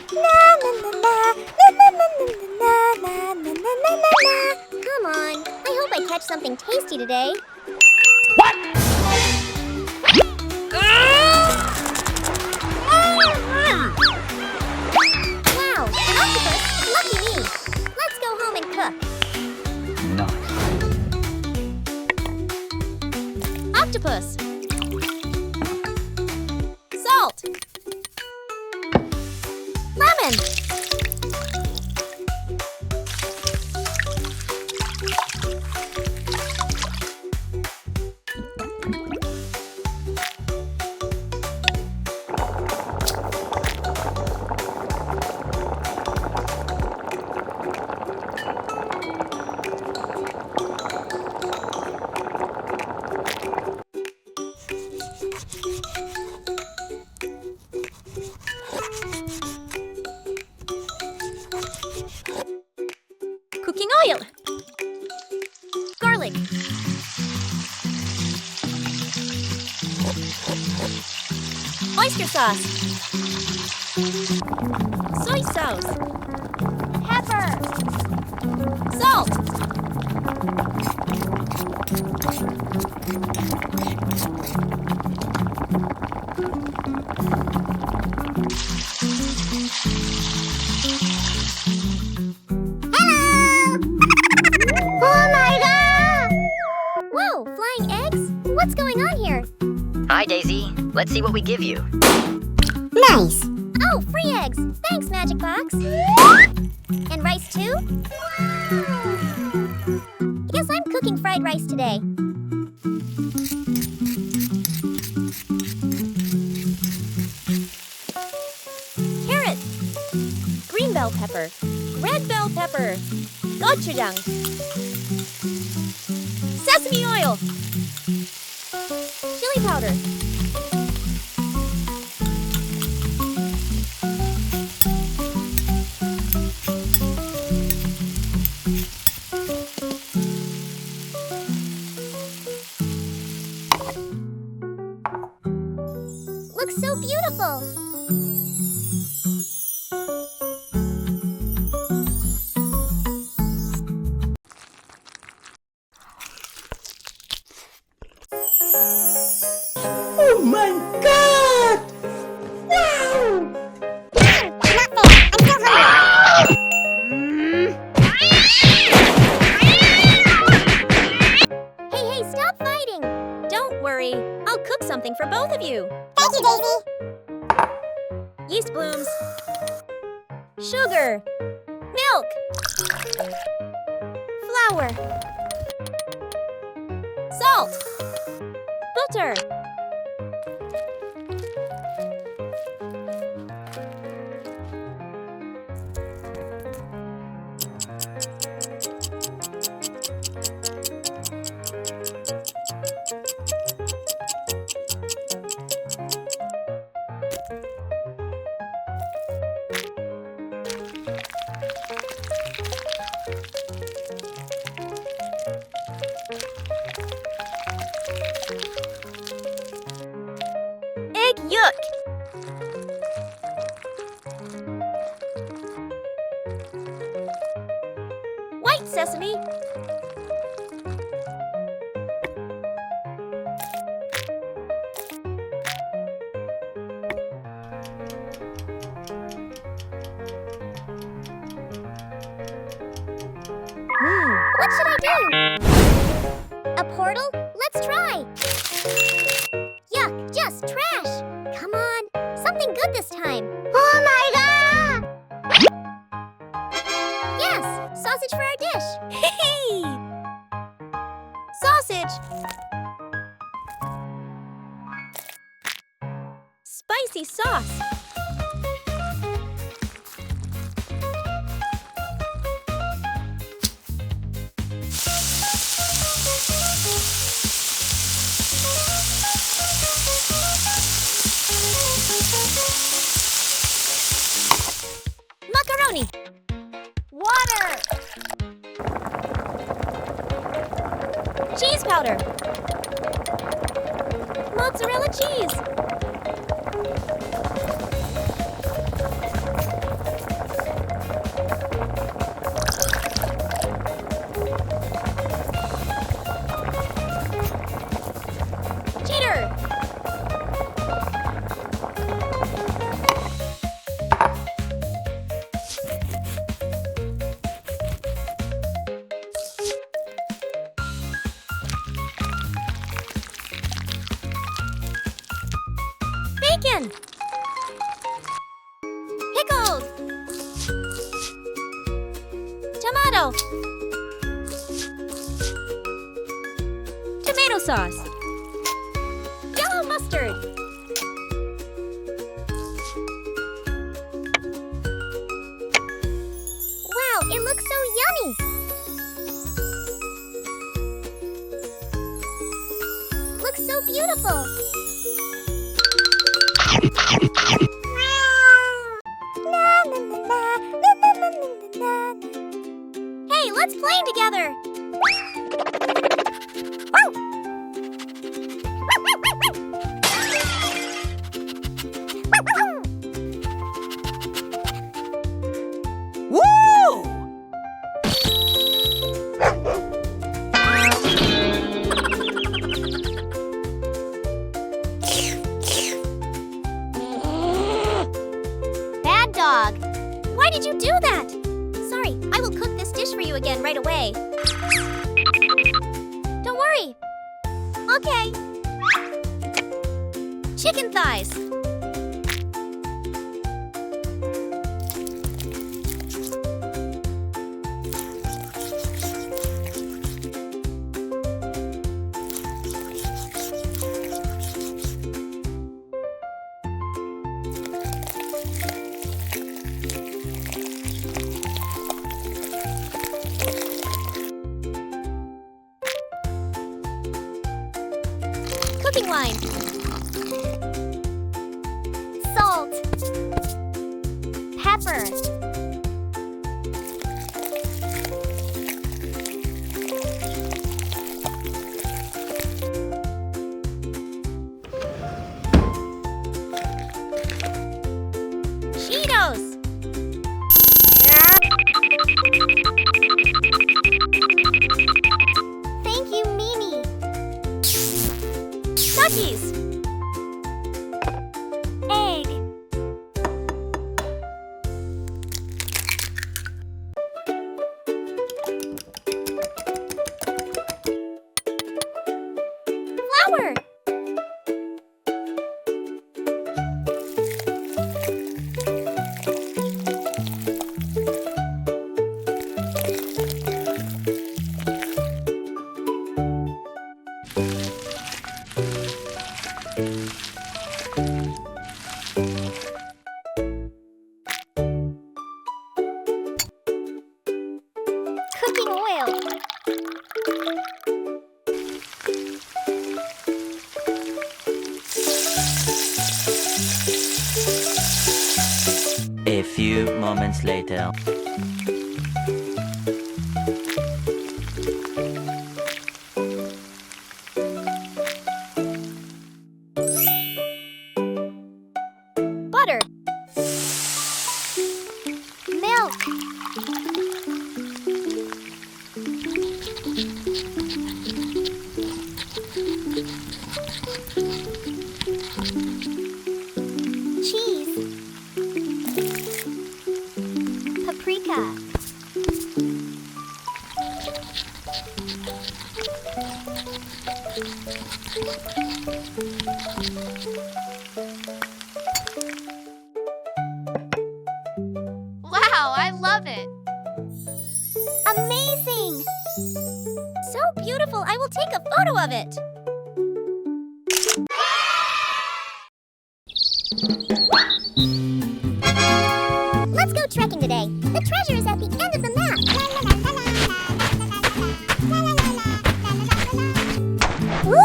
Come on, I hope I catch something tasty today. What? Wow, an octopus! Lucky me! Let's go home and cook. Nice. Octopus! Salt! Lemon! Cooking oil! Garlic! Oyster sauce! Soy sauce! Pepper! Salt! Whoa, flying eggs? What's going on here? Hi, Daisy. Let's see what we give you. Nice! Oh, free eggs! Thanks, Magic Box! And rice too? I guess I'm cooking fried rice today. Carrot! Green bell pepper! Red bell pepper! Gochujang! Sesame oil! Chili powder! Looks so beautiful! Oh my God! Wow! Not fair! I'm still hungry! Hey, stop fighting! Don't worry, I'll cook something for both of you. Thank you, Daisy! Yeast blooms. Sugar. Milk. Flour. Salt. Butter. Egg yolk. White sesame. What should I do? A portal? Let's try. Yuck, just trash. Come on, something good this time. Oh my God! Yes, sausage for our dish. Hey! Sausage. Spicy sauce. Macaroni. Water. Cheese powder. Mozzarella cheese. tomato. Tomato sauce. Yellow mustard. Wow, it looks so yummy. Looks so beautiful. Hey, let's play together. Woo! Bad dog. Why did you do that? Sorry, I will cook this dish for you again right away. Don't worry. Okay. Chicken thighs. Cooking wine. Salt. Pepper. Cheetos. Thank you, Mimi. Duckies. Egg. Flour. Cooking oil. A few moments later. Butter. Milk. Cheese. Paprika. Wow, I love it. Amazing. So beautiful, I will take a photo of it. Let's go trekking today. The treasure is at the end of the map. Woo!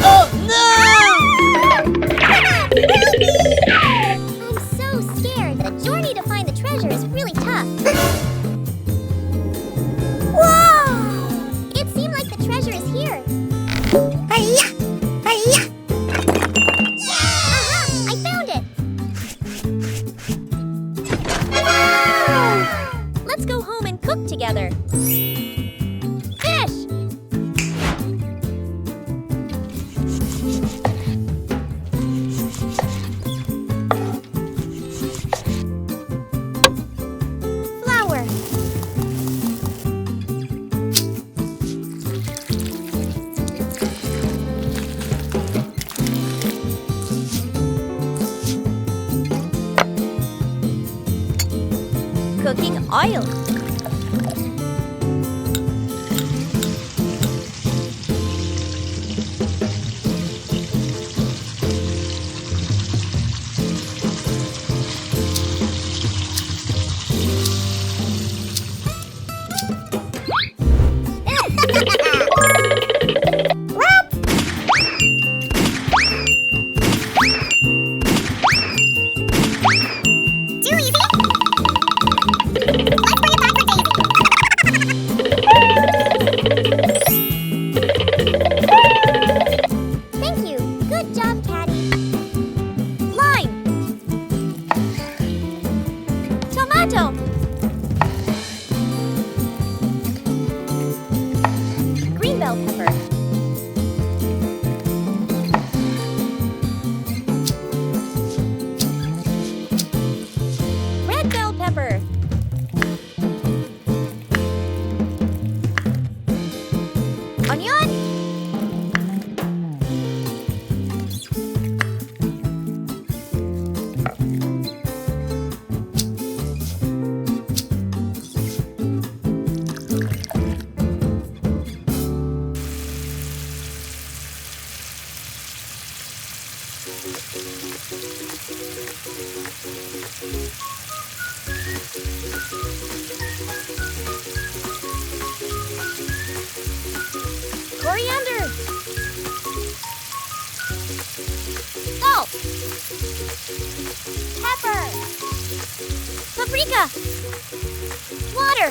Oh no! I'm so scared. The journey to find the treasure is really tough. Whoa! It seemed like the treasure is here. Hi-ya! Hi-ya! Aha! I found it. Wow! Let's go home and cook together. Fish! Flour. cooking oil. Too easy. Let's bring it back for Daisy. Thank you. Good job, Caddy. Lime. Tomato. Green bell pepper. Red bell pepper. Onion. Coriander. Salt. Pepper. Paprika. Water.